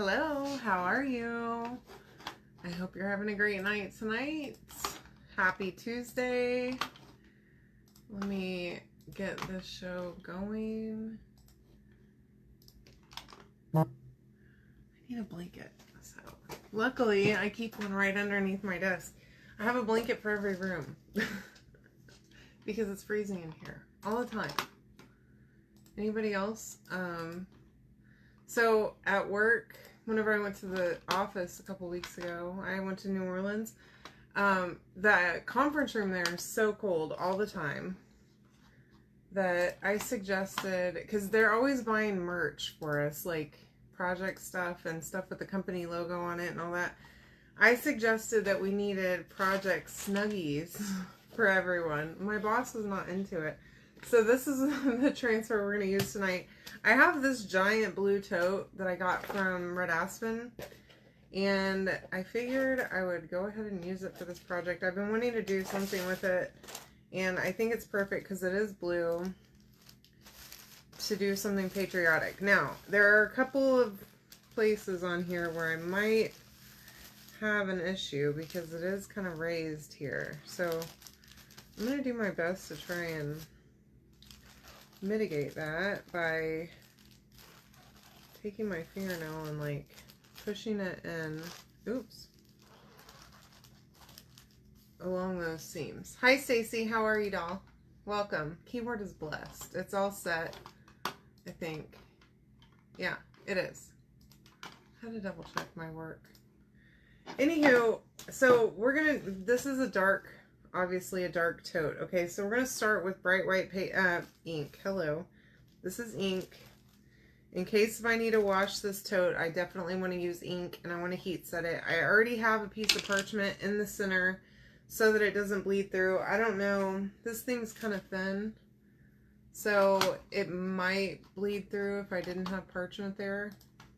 Hello, how are you? I hope you're having a great night tonight. Happy Tuesday. Let me get this show going. I need a blanket. So, luckily, I keep one right underneath my desk. I have a blanket for every room because it's freezing in here all the time. Anybody else? So at work, whenever I went to the office a couple weeks ago, I went to New Orleans. The conference room there is so cold all the time that I suggested, because they're always buying merch for us, like project stuff and stuff with the company logo on it and all that. I suggested that we needed project snuggies for everyone. My boss was not into it. So this is the transfer we're going to use tonight. I have this giant blue tote that I got from Red Aspen, and I figured I would go ahead and use it for this project. I've been wanting to do something with it, and I think it's perfect because it is blue to do something patriotic. Now, there are a couple of places on here where I might have an issue because it is kind of raised here. So I'm going to do my best to try and mitigate that by taking my fingernail and like pushing it in, oops, along those seams. Hi Stacy, how are you, doll? Welcome. Keyboard is blessed. It's all set, I think. Yeah, it is. I had to double check my work. Anywho, so we're gonna, this is a dark, obviously a dark tote. Okay, so we're going to start with bright white ink. Hello. This is ink. In case if I need to wash this tote, I definitely want to use ink and I want to heat set it. I already have a piece of parchment in the center so that it doesn't bleed through. I don't know. This thing's kind of thin, so it might bleed through if I didn't have parchment there.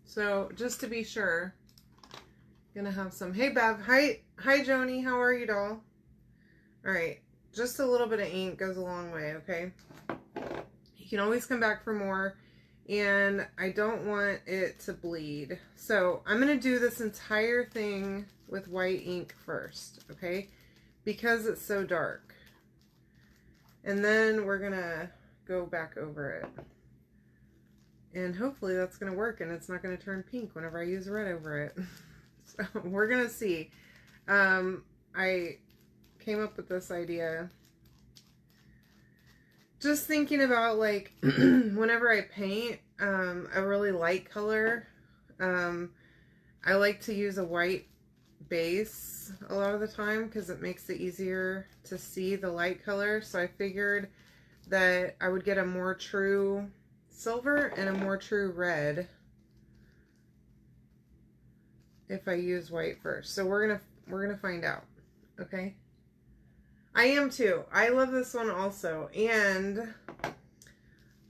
So just to be sure, I'm going to have some. Hey, Bev. Hi, Joni. How are you, doll? All right, just a little bit of ink goes a long way, okay? You can always come back for more, and I don't want it to bleed. So I'm going to do this entire thing with white ink first, okay? Because it's so dark. And then we're going to go back over it. And hopefully that's going to work, and it's not going to turn pink whenever I use red over it. So we're going to see. I came up with this idea just thinking about, like, whenever I paint a really light color, I like to use a white base a lot of the time because it makes it easier to see the light color. So I figured that I would get a more true silver and a more true red if I use white first. So we're gonna find out, okay? I am too. I love this one also. And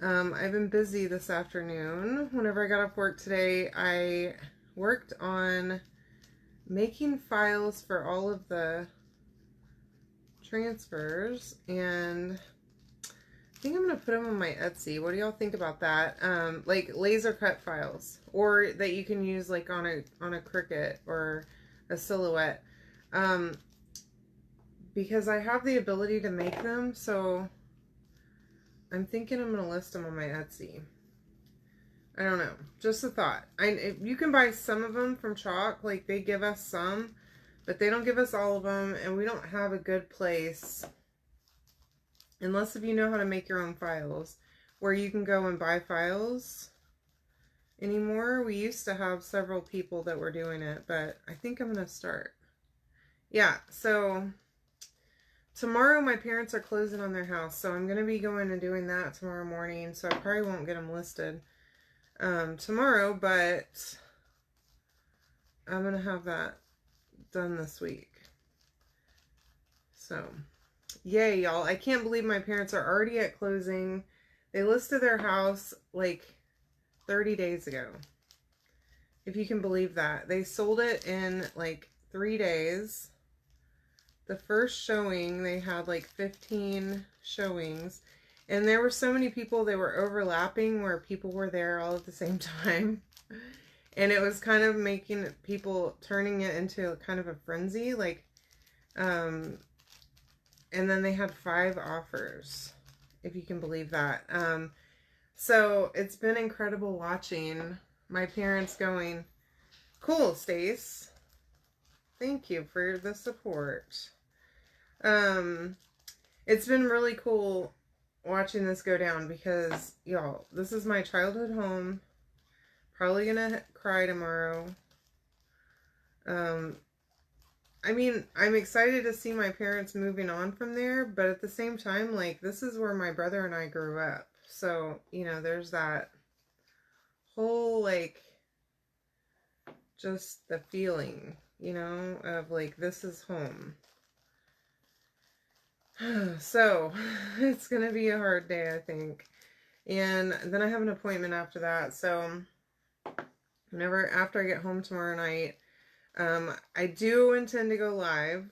I've been busy this afternoon. Whenever I got off work today, I worked on making files for all of the transfers. And I think I'm going to put them on my Etsy. What do y'all think about that? Like laser cut files. Or that you can use like on a Cricut or a Silhouette. Because I have the ability to make them, so I'm thinking I'm going to list them on my Etsy. I don't know. Just a thought. You can buy some of them from Chalk. Like, they give us some, but they don't give us all of them, and we don't have a good place, unless if you know how to make your own files, where you can go and buy files anymore. We used to have several people that were doing it, but I think I'm going to start. Yeah, so tomorrow my parents are closing on their house, so I'm going to be going and doing that tomorrow morning, so I probably won't get them listed tomorrow, but I'm going to have that done this week. So, yay, y'all. I can't believe my parents are already at closing. They listed their house like 30 days ago. If you can believe that. They sold it in like 3 days. The first showing, they had like 15 showings. And there were so many people, they were overlapping where people were there all at the same time. And it was kind of making people turning it into kind of a frenzy. Like, and then they had 5 offers, if you can believe that. So it's been incredible watching my parents going, cool, Stace. Thank you for the support. It's been really cool watching this go down because, y'all, this is my childhood home. Probably gonna cry tomorrow. I mean, I'm excited to see my parents moving on from there, but at the same time, like, this is where my brother and I grew up. So, you know, there's that whole, like, just the feeling, you know, of, like, this is home. So, it's gonna be a hard day, I think. And then I have an appointment after that, so after I get home tomorrow night, I do intend to go live.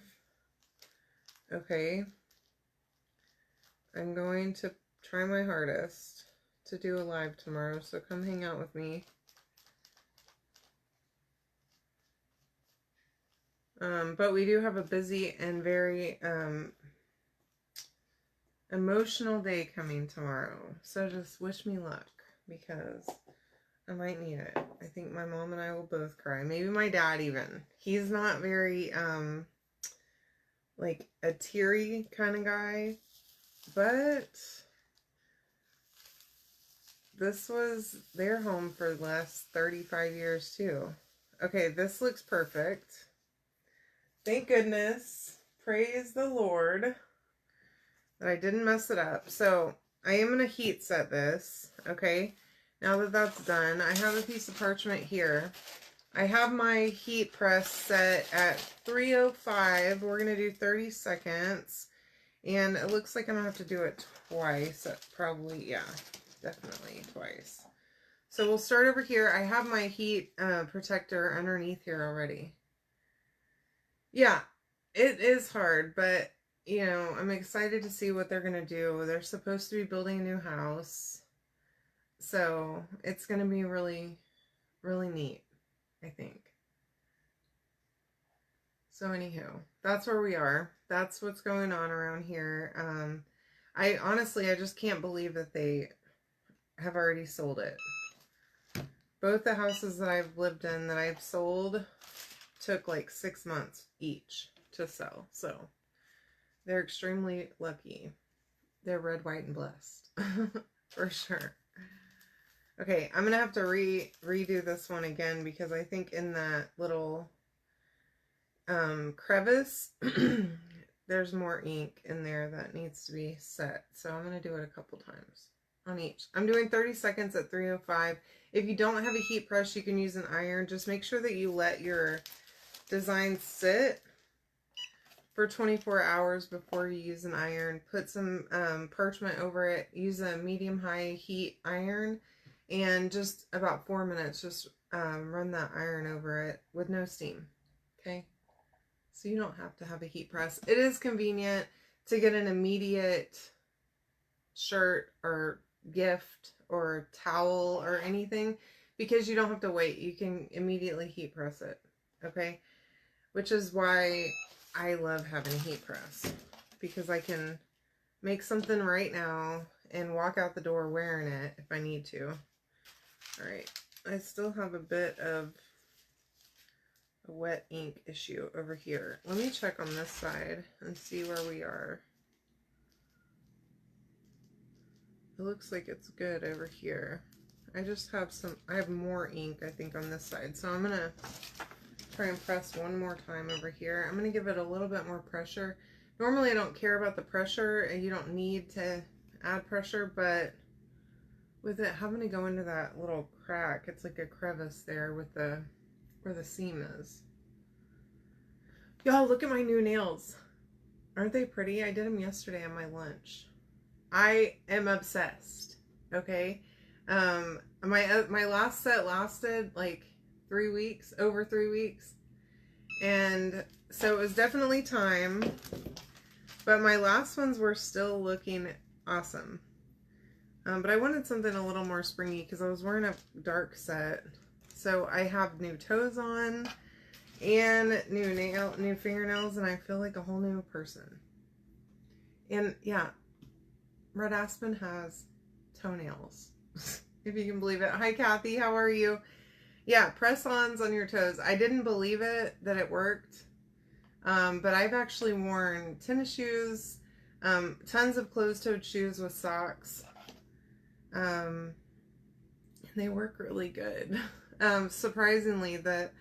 Okay. I'm going to try my hardest to do a live tomorrow, so come hang out with me. But we do have a busy and very emotional day coming tomorrow. So just wish me luck, because I might need it. I think my mom and I will both cry. Maybe my dad even. He's not very, like, a teary kind of guy. But this was their home for the last 35 years, too. Okay, this looks perfect. Thank goodness. Praise the Lord that I didn't mess it up. So, I am going to heat set this, okay? Now that that's done, I have a piece of parchment here. I have my heat press set at 305. We're going to do 30 seconds. And it looks like I'm going to have to do it twice. Probably, yeah, definitely twice. So we'll start over here. I have my heat protector underneath here already. Yeah, it is hard, but, you know, I'm excited to see what they're going to do. They're supposed to be building a new house. So it's going to be really, really neat, I think. So anywho, that's where we are. That's what's going on around here. I honestly just can't believe that they have already sold it. Both the houses that I've lived in that I've sold took like 6 months each to sell. So they're extremely lucky. They're red, white, and blessed. For sure. Okay, I'm going to have to redo this one again because I think in that little crevice, there's more ink in there that needs to be set. So I'm going to do it a couple times on each. I'm doing 30 seconds at 305. If you don't have a heat press, you can use an iron. Just make sure that you let your design sit for 24 hours before you use an iron. Put some parchment over it. Use a medium-high heat iron. And just about 4 minutes, just run that iron over it with no steam. Okay? So you don't have to have a heat press. It is convenient to get an immediate shirt or gift or towel or anything because you don't have to wait. You can immediately heat press it. Okay? Which is why I love having a heat press. Because I can make something right now and walk out the door wearing it if I need to. Alright, I still have a bit of a wet ink issue over here. Let me check on this side and see where we are. It looks like it's good over here. I just have I have more ink, I think, on this side. So I'm going to try and press one more time over here. I'm going to give it a little bit more pressure. Normally I don't care about the pressure, and you don't need to add pressure, but with it having to go into that little crack, it's like a crevice there with where the seam is. Y'all, look at my new nails. Aren't they pretty? I did them yesterday on my lunch. I am obsessed. Okay. My last set lasted like 3 weeks, over 3 weeks. And so it was definitely time. But my last ones were still looking awesome. But I wanted something a little more springy because I was wearing a dark set. So I have new toes on and new fingernails, and I feel like a whole new person. And yeah, Red Aspen has toenails, if you can believe it. Hi, Kathy. How are you? Yeah, press-ons on your toes. I didn't believe it that it worked, but I've actually worn tennis shoes, tons of closed-toed shoes with socks, and they work really good. Surprisingly, the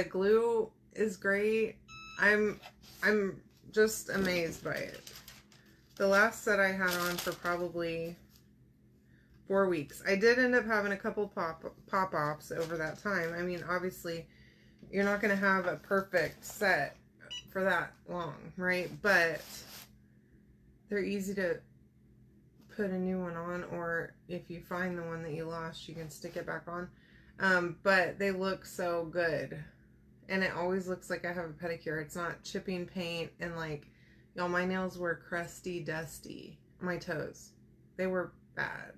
glue is great. I'm just amazed by it. The last set I had on for probably 4 weeks. I did end up having a couple pop-offs over that time. I mean, obviously, you're not going to have a perfect set for that long, right? But they're easy to put a new one on, or if you find the one that you lost, you can stick it back on. But they look so good. And it always looks like I have a pedicure. It's not chipping paint and like, y'all, my nails were crusty, dusty. My toes. They were bad.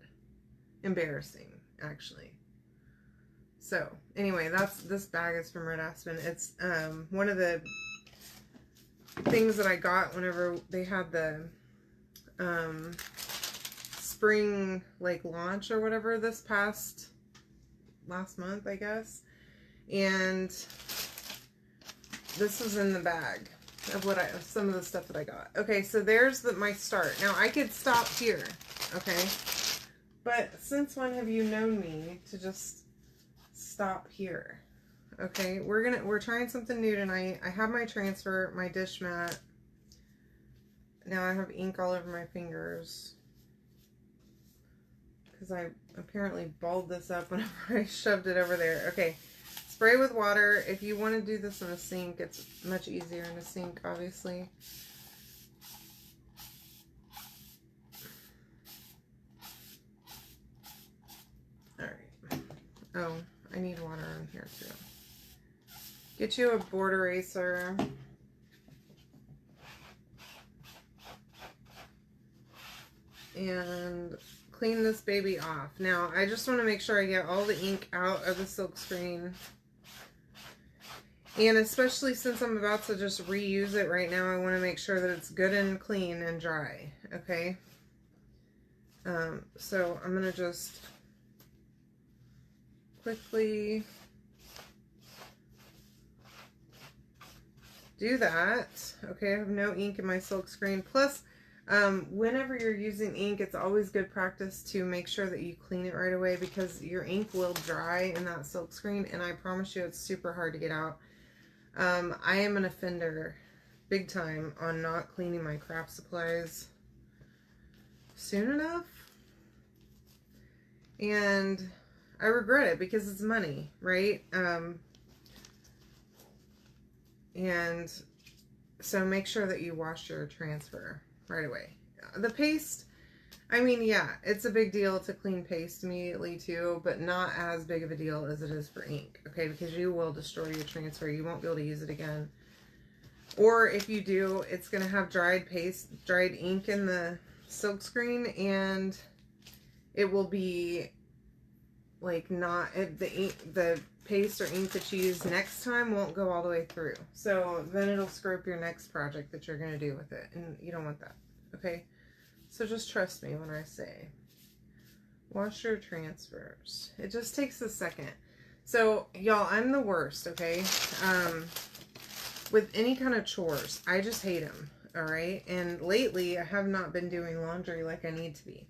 Embarrassing, actually. So, anyway, this bag is from Red Aspen. It's one of the things that I got whenever they had the spring like launch or whatever this last month, I guess. And this was in the bag of some of the stuff that I got. Okay, so there's my start. Now I could stop here, okay? But since when have you known me to just stop here? Okay, we're trying something new tonight. I have my transfer, my dish mat. Now I have ink all over my fingers because I apparently balled this up whenever I shoved it over there. Okay, spray with water. If you want to do this in a sink, it's much easier in a sink, obviously. Alright. Oh, I need water on here too. Get you a board eraser. And clean this baby off. Now, I just want to make sure I get all the ink out of the silk screen. And especially since I'm about to just reuse it right now, I want to make sure that it's good and clean and dry. Okay? So I'm going to just quickly do that. Okay, I have no ink in my silk screen. Plus, whenever you're using ink, it's always good practice to make sure that you clean it right away, because your ink will dry in that silk screen, and I promise you it's super hard to get out. I am an offender big time on not cleaning my craft supplies soon enough, and I regret it because it's money, right? And so make sure that you wash your transfer right away. The paste, I mean, yeah, it's a big deal to clean paste immediately too, but not as big of a deal as it is for ink, okay? Because you will destroy your transfer. You won't be able to use it again. Or if you do, it's going to have dried ink in the silk screen, and it will be like the paste or ink that you use next time won't go all the way through. So then it'll screw up your next project that you're going to do with it, and you don't want that, okay? So just trust me when I say wash your transfers. It just takes a second. So y'all, I'm the worst, okay? With any kind of chores, I just hate them, all right? And lately, I have not been doing laundry like I need to be,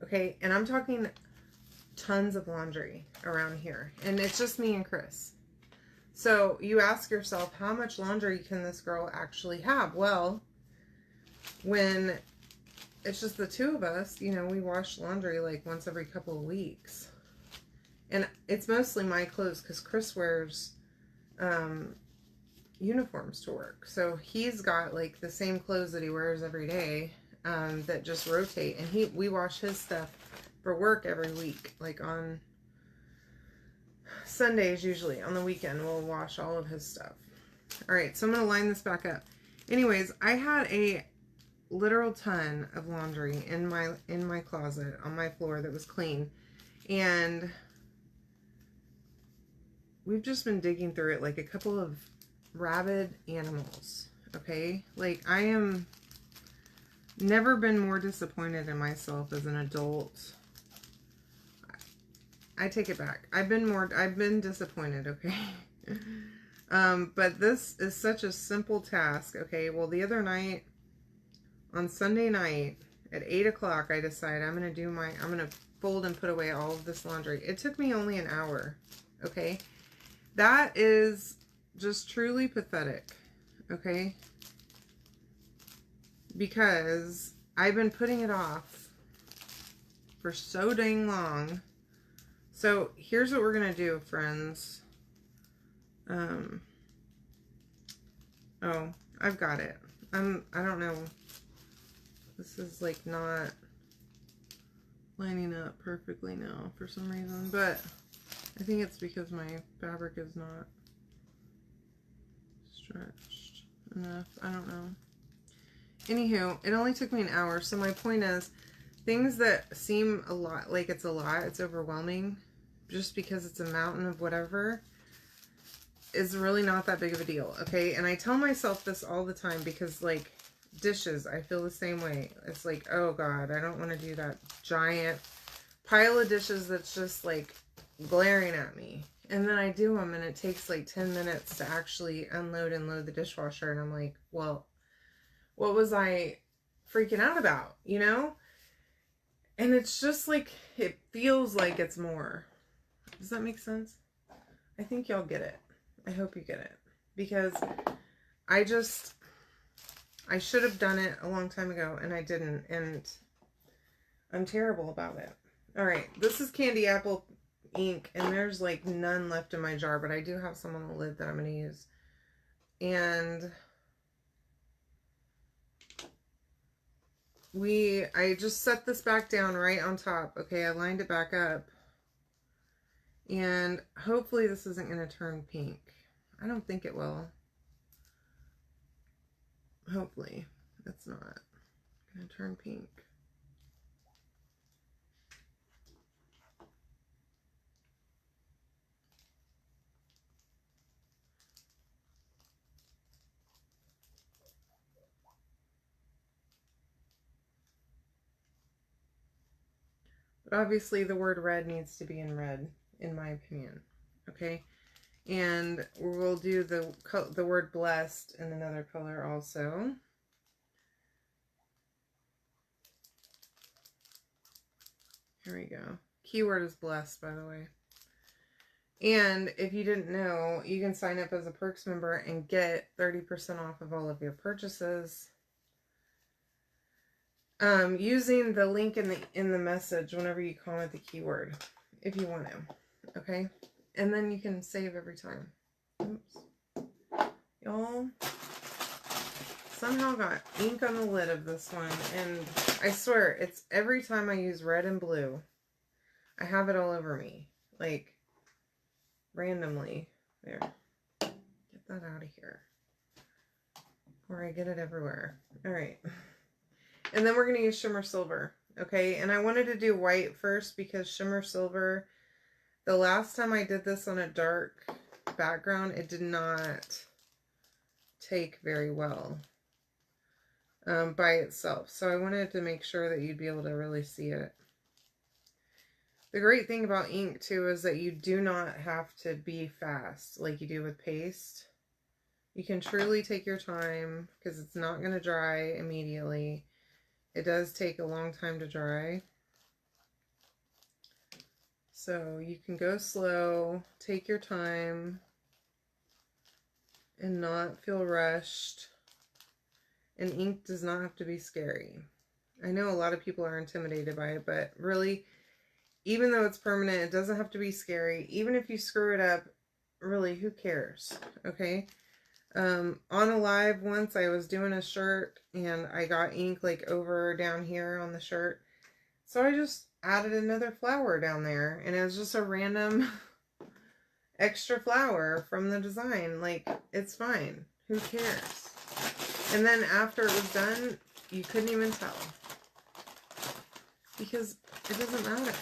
okay? And I'm talking tons of laundry around here, and it's just me and Chris. So you ask yourself, how much laundry can this girl actually have? Well, when it's just the two of us, you know, we wash laundry like once every couple of weeks, and it's mostly my clothes because Chris wears uniforms to work, so he's got like the same clothes that he wears every day that just rotate, and we wash his stuff for work every week, like on Sundays usually. On the weekend we'll wash all of his stuff. All right, so I'm gonna line this back up. Anyways, I had a literal ton of laundry in my closet on my floor that was clean, and we've just been digging through it like a couple of rabid animals, okay? Like, I am never been more disappointed in myself as an adult. I take it back. I've been disappointed, okay? But this is such a simple task, okay? Well, the other night, on Sunday night, at 8 o'clock, I decided I'm going to fold and put away all of this laundry. It took me only an hour, okay? That is just truly pathetic, okay? Because I've been putting it off for so dang long. So here's what we're going to do, friends. Oh, I've got it. I don't know. This is like not lining up perfectly now for some reason, but I think it's because my fabric is not stretched enough. I don't know. Anywho, it only took me an hour. So my point is, things that seem a lot, like it's a lot, it's overwhelming, just because it's a mountain of whatever, is really not that big of a deal, okay? And I tell myself this all the time because, like, dishes, I feel the same way. It's like, oh God, I don't want to do that giant pile of dishes that's just, like, glaring at me. And then I do them, and it takes, like, 10 minutes to actually unload and load the dishwasher, and I'm like, well, what was I freaking out about, you know? And it's just like, it feels like it's more. Does that make sense? I think y'all get it. I hope you get it. Because I should have done it a long time ago, and I didn't. And I'm terrible about it. All right, this is candy apple ink, and there's like none left in my jar, but I do have some on the lid that I'm going to use. And I just set this back down right on top. Okay, I lined it back up. And hopefully this isn't going to turn pink. I don't think it will. Hopefully it's not going to turn pink. But obviously the word red needs to be in red, in my opinion. Okay? And we'll do the word blessed in another color also. Here we go. Keyword is blessed, by the way. And if you didn't know, you can sign up as a Perks member and get 30% off of all of your purchases. Using the link in the message whenever you comment the keyword, if you want to. Okay? And then you can save every time. Oops. Y'all somehow got ink on the lid of this one. And I swear, it's every time I use red and blue, I have it all over me. Like, randomly. There. Get that out of here. Before I get it everywhere. Alright. And then we're going to use shimmer silver. Okay? And I wanted to do white first because shimmer silver, the last time I did this on a dark background, it did not take very well by itself. So I wanted to make sure that you'd be able to really see it. The great thing about ink too is that you do not have to be fast like you do with paste. You can truly take your time because it's not going to dry immediately. It does take a long time to dry. So you can go slow, take your time, and not feel rushed. And ink does not have to be scary. I know a lot of people are intimidated by it, but really, even though it's permanent, it doesn't have to be scary. Even if you screw it up, really, who cares? Okay? On a live once, I was doing a shirt, and I got ink like over down here on the shirt. So I just added another flower down there, and it was just a random extra flower from the design. Like, it's fine. Who cares? And then after it was done, you couldn't even tell. Because it doesn't matter.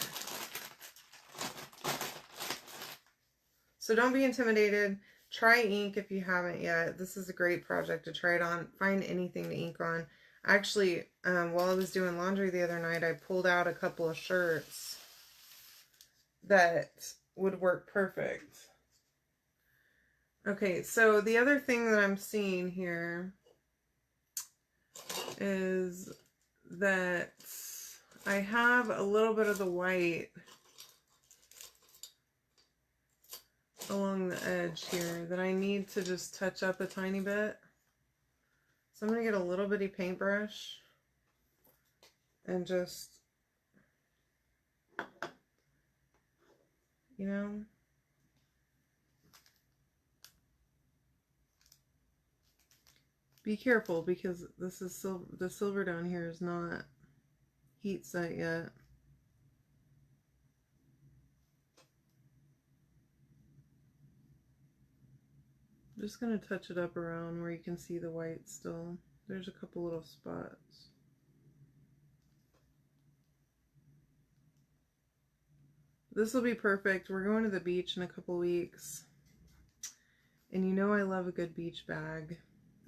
So don't be intimidated. Try ink if you haven't yet. This is a great project to try it on. Find anything to ink on. Actually, while I was doing laundry the other night, I pulled out a couple of shirts that would work perfect. Okay, so the other thing that I'm seeing here is that I have a little bit of the white along the edge here that I need to just touch up a tiny bit. So I'm going to get a little bitty paintbrush and just, you know, be careful because this is the silver down here is not heat set yet. I'm just going to touch it up around where you can see the white still. There's a couple little spots. This will be perfect. We're going to the beach in a couple weeks. And you know I love a good beach bag.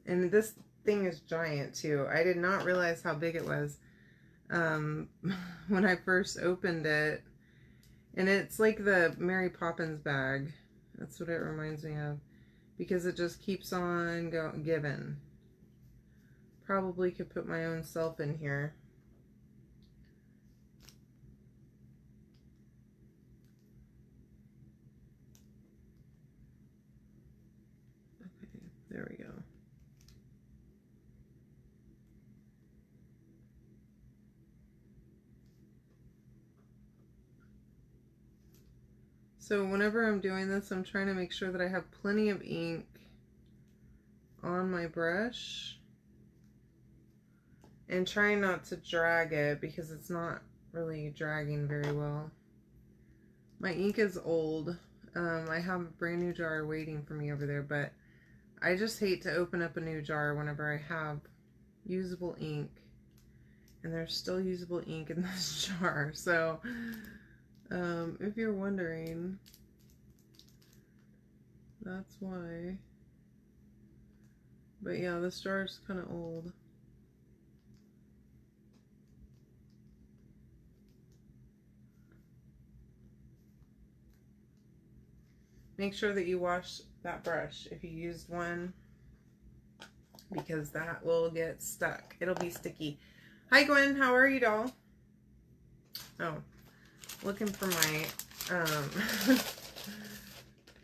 And this thing is giant too. I did not realize how big it was when I first opened it. And it's like the Mary Poppins bag. That's what it reminds me of. Because it just keeps on giving. Probably could put my own self in here. Okay, there we go. So whenever I'm doing this, I'm trying to make sure that I have plenty of ink on my brush and trying not to drag it because it's not really dragging very well. My ink is old. I have a brand new jar waiting for me over there, but I just hate to open up a new jar whenever I have usable ink. And there's still usable ink in this jar. So if you're wondering, that's why. But yeah, this jar is kind of old. Make sure that you wash that brush if you used one, because that will get stuck. It'll be sticky. Hi Gwen, how are you, doll? Oh, looking for my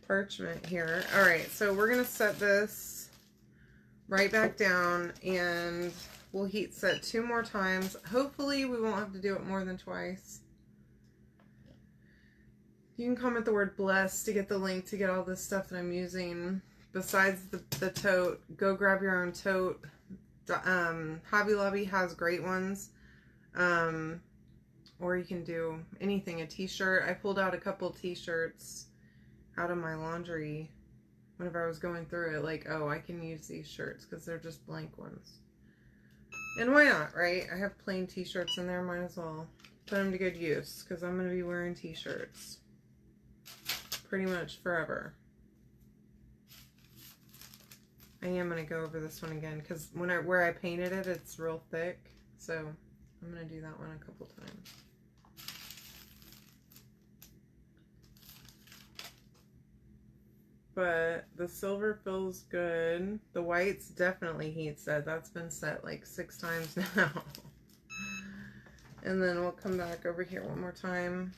parchment here. All right, so we're gonna set this right back down and we'll heat set 2 more times. Hopefully we won't have to do it more than twice. You can comment the word blessed to get the link to get all this stuff that I'm using. Besides the tote, go grab your own tote. Hobby Lobby has great ones. Or you can do anything, a t-shirt. I pulled out a couple t-shirts out of my laundry whenever I was going through it. Like, oh, I can use these shirts because they're just blank ones. And why not, right? I have plain t-shirts in there, might as well put them to good use because I'm going to be wearing t-shirts pretty much forever. I am going to go over this one again because where I painted it, it's real thick. So I'm going to do that one a couple times. But the silver feels good. The white's definitely heat set. That's been set like 6 times now. And then we'll come back over here one more time.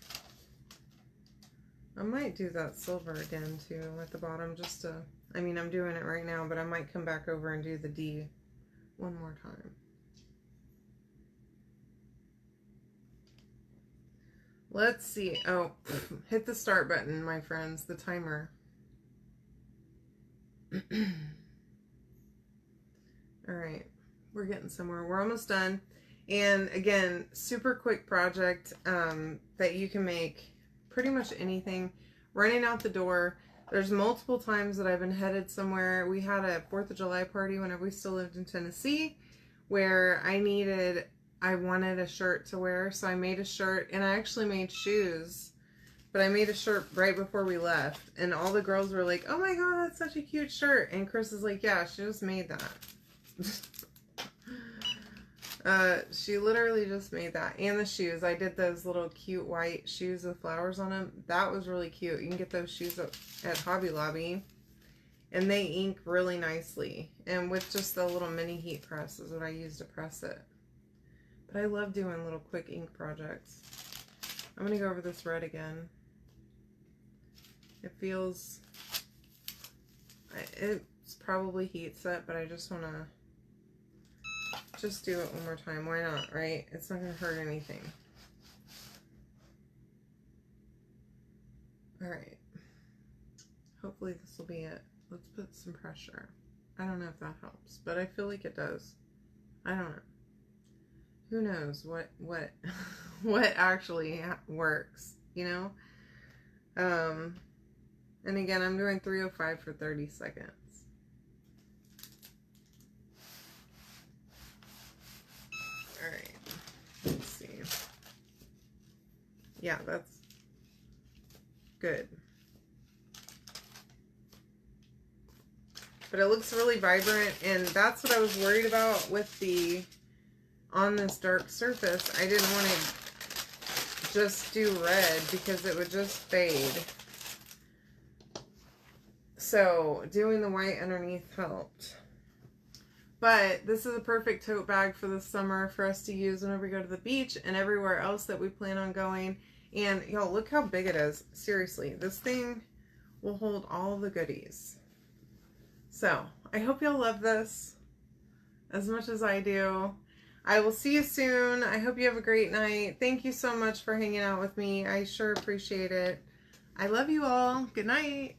I might do that silver again too at the bottom just to, I mean, I'm doing it right now, but I might come back over and do the D one more time. Let's see. Oh, hit the start button, my friends, the timer. All right, we're getting somewhere. We're almost done. And again, super quick project that you can make pretty much anything. Running out the door. There's multiple times that I've been headed somewhere. We had a 4th of July party whenever we still lived in Tennessee where I wanted a shirt to wear. So I made a shirt and I actually made shoes But I made a shirt right before we left, and all the girls were like, oh my god, that's such a cute shirt. And Chris is like, yeah, she just made that. She literally just made that. And the shoes. I did those little cute white shoes with flowers on them. That was really cute. You can get those shoes at Hobby Lobby. And they ink really nicely. And with just the little mini heat press is what I use to press it. But I love doing little quick ink projects. I'm going to go over this red again. It feels... It's probably heat set, but I just want to just do it one more time. Why not, right? It's not going to hurt anything. Alright. Hopefully this will be it. Let's put some pressure. I don't know if that helps, but I feel like it does. I don't know. Who knows what what actually works, you know? And again, I'm doing 305 for 30 seconds. All right. Let's see. Yeah, that's good. But it looks really vibrant, and that's what I was worried about with the, on this dark surface. I didn't want to just do red because it would just fade. So doing the white underneath helped. But this is a perfect tote bag for the summer for us to use whenever we go to the beach and everywhere else that we plan on going. And y'all, look how big it is. Seriously, this thing will hold all the goodies. So, I hope y'all love this as much as I do. I will see you soon. I hope you have a great night. Thank you so much for hanging out with me. I sure appreciate it. I love you all. Good night.